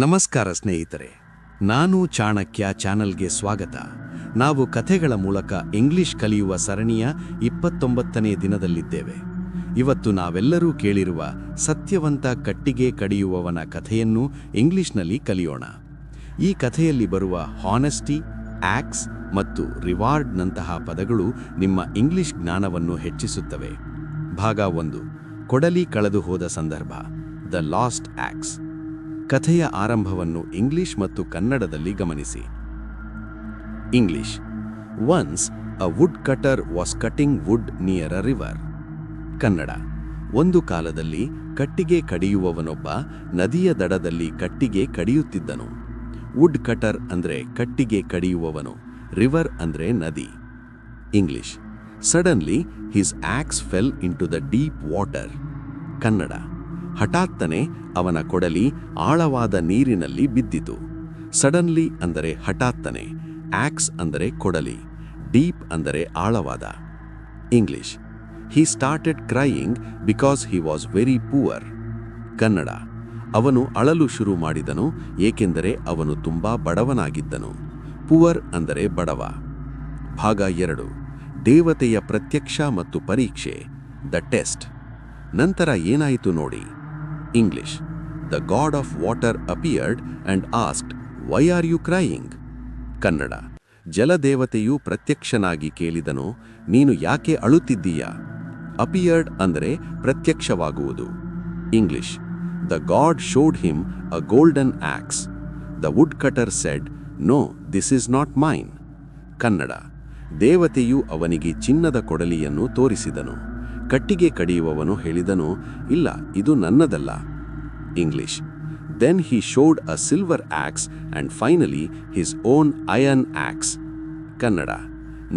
ನಮಸ್ಕಾರ ಸ್ನೇಹಿತರೆ, ನಾನು ಚಾಣಕ್ಯ ಚಾನಲ್ಗೆ ಸ್ವಾಗತ. ನಾವು ಕಥೆಗಳ ಮೂಲಕ ಇಂಗ್ಲಿಷ್ ಕಲಿಯುವ ಸರಣಿಯ 29ನೇ ದಿನದಲ್ಲಿದ್ದೇವೆ. ಇವತ್ತು ನಾವೆಲ್ಲರೂ ಕೇಳಿರುವ ಸತ್ಯವಂತ ಕಟ್ಟಿಗೆ ಕಡಿಯುವವನ ಕಥೆಯನ್ನು ಇಂಗ್ಲಿಷ್ನಲ್ಲಿ ಕಲಿಯೋಣ. ಈ ಕಥೆಯಲ್ಲಿ ಬರುವ ಹಾನೆಸ್ಟಿ, ಆಕ್ಸ್ ಮತ್ತು ರಿವಾರ್ಡ್ನಂತಹ ಪದಗಳು ನಿಮ್ಮ ಇಂಗ್ಲಿಷ್ ಜ್ಞಾನವನ್ನು ಹೆಚ್ಚಿಸುತ್ತವೆ. ಭಾಗ 1, ಕೊಡಲಿ ಕಳೆದು ಹೋದ ಸಂದರ್ಭ, ದ ಲಾಸ್ಟ್ ಆಕ್ಸ್. ಕಥೆಯ ಆರಂಭವನ್ನು ಇಂಗ್ಲಿಷ್ ಮತ್ತು ಕನ್ನಡದಲ್ಲಿ ಗಮನಿಸಿ. English. Once a wood cutter was cutting wood near a river. Kannada. ಒಂದು ಕಾಲದಲ್ಲಿ ಕಟ್ಟಿಗೆ ಕಡಿಯುವವನೊಬ್ಬ ನದಿಯ ದಡದಲ್ಲಿ ಕಟ್ಟಿಗೆ ಕಡಿಯುತ್ತಿದ್ದನು. ವುಡ್ ಕಟರ್ ಅಂದ್ರೆ ಕಟ್ಟಿಗೆ ಕಡಿಯುವವನು, ರಿವರ್ ಅಂದ್ರೆ ನದಿ. English. Suddenly his axe fell into the deep water. Kannada. ಹಠಾತ್ತನೆ ಅವನ ಕೊಡಲಿ ಆಳವಾದ ನೀರಿನಲ್ಲಿ ಬಿದ್ದಿತು. ಸಡನ್ಲಿ ಅಂದರೆ ಹಠಾತ್ತನೆ, ಆಕ್ಸ್ ಅಂದರೆ ಕೊಡಲಿ, ಡೀಪ್ ಅಂದರೆ ಆಳವಾದ. English. He started crying because he was very poor. Kannada. ಅವನು ಅಳಲು ಶುರು ಮಾಡಿದನು ಏಕೆಂದರೆ ಅವನು ತುಂಬಾ ಬಡವನಾಗಿದ್ದನು. ಪೂವರ್ ಅಂದರೆ ಬಡವ. ಭಾಗ 2, ದೇವತೆಯ ಪ್ರತ್ಯಕ್ಷ ಮತ್ತು ಪರೀಕ್ಷೆ, ದ ಟೆಸ್ಟ್. ನಂತರ ಏನಾಯಿತು ನೋಡಿ. English. The god of water appeared and asked, why are you crying? Kannada. ಜಲದೇವತೆಯು ಪ್ರತ್ಯಕ್ಷನಾಗಿ ಕೇಳಿದನು, ನೀನು ಯಾಕೆ ಅಳುತ್ತಿದ್ದೀಯಾ? ಅಪಿಯರ್ಡ್ ಅಂದರೆ ಪ್ರತ್ಯಕ್ಷವಾಗುವುದು. English. The god showed him a golden axe. The wood cutter said, no, this is not mine. Kannada. ದೇವತೆಯು ಅವನಿಗೆ ಚಿನ್ನದ ಕೊಡಲಿಯನ್ನು ತೋರಿಸಿದನು. ಕಟ್ಟಿಗೆ ಕಡಿಯುವವನು ಹೇಳಿದನು, ಇಲ್ಲ, ಇದು ನನ್ನದಲ್ಲ. English. Then he showed a silver axe and finally his own iron axe. Kannada.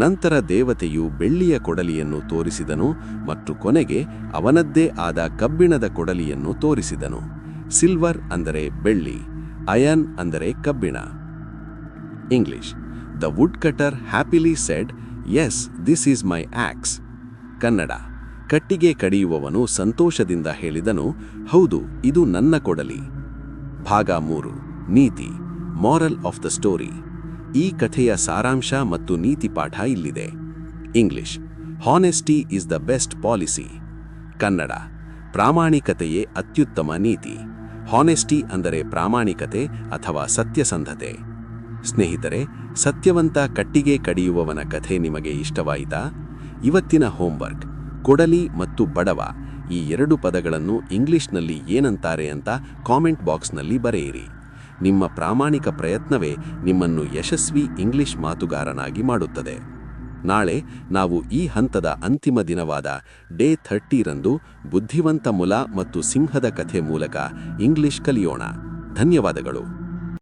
ನಂತರ ದೇವತೆಯು ಬೆಳ್ಳಿಯ ಕೊಡಲಿಯನ್ನು ತೋರಿಸಿದನು ಮತ್ತು ಕೊನೆಗೆ ಅವನದ್ದೇ ಆದ ಕಬ್ಬಿಣದ ಕೊಡಲಿಯನ್ನು ತೋರಿಸಿದನು. ಸಿಲ್ವರ್ ಅಂದರೆ ಬೆಳ್ಳಿ, ಐರನ್ ಅಂದರೆ ಕಬ್ಬಿಣ. English. The wood cutter happily said, yes, this is my axe. Kannada. ಕಟ್ಟಿಗೆ ಕಡಿಯುವವನು ಸಂತೋಷದಿಂದ ಹೇಳಿದನು, ಹೌದು, ಇದು ನನ್ನ ಕೊಡಲಿ. ಭಾಗ 3, ನೀತಿ, ಮಾರಲ್ ಆಫ್ ದ ಸ್ಟೋರಿ. ಈ ಕಥೆಯ ಸಾರಾಂಶ ಮತ್ತು ನೀತಿ ಪಾಠ ಇಲ್ಲಿದೆ. English. Honesty is the best policy. Kannada. ಪ್ರಾಮಾಣಿಕತೆಯೇ ಅತ್ಯುತ್ತಮ ನೀತಿ. ಹಾನೆಸ್ಟಿ ಅಂದರೆ ಪ್ರಾಮಾಣಿಕತೆ ಅಥವಾ ಸತ್ಯಸಂಧತೆ. ಸ್ನೇಹಿತರೆ, ಸತ್ಯವಂತ ಕಟ್ಟಿಗೆ ಕಡಿಯುವವನ ಕಥೆ ನಿಮಗೆ ಇಷ್ಟವಾಯಿತಾ? ಇವತ್ತಿನ ಹೋಮ್ವರ್ಕ್, ಕೊಡಲಿ ಮತ್ತು ಬಡವ ಈ 2 ಪದಗಳನ್ನು ಇಂಗ್ಲಿಷ್ನಲ್ಲಿ ಏನಂತಾರೆ ಅಂತ ಕಾಮೆಂಟ್ ಬಾಕ್ಸ್ನಲ್ಲಿ ಬರೆಯಿರಿ. ನಿಮ್ಮ ಪ್ರಾಮಾಣಿಕ ಪ್ರಯತ್ನವೇ ನಿಮ್ಮನ್ನು ಯಶಸ್ವಿ ಇಂಗ್ಲಿಷ್ ಮಾತುಗಾರನಾಗಿ ಮಾಡುತ್ತದೆ. ನಾಳೆ ನಾವು ಈ ಹಂತದ ಅಂತಿಮ ದಿನವಾದ ಡೇ 30 ರಂದು ಬುದ್ಧಿವಂತ ಮೊಲ ಮತ್ತು ಸಿಂಹದ ಕಥೆ ಮೂಲಕ ಇಂಗ್ಲಿಷ್ ಕಲಿಯೋಣ. ಧನ್ಯವಾದಗಳು.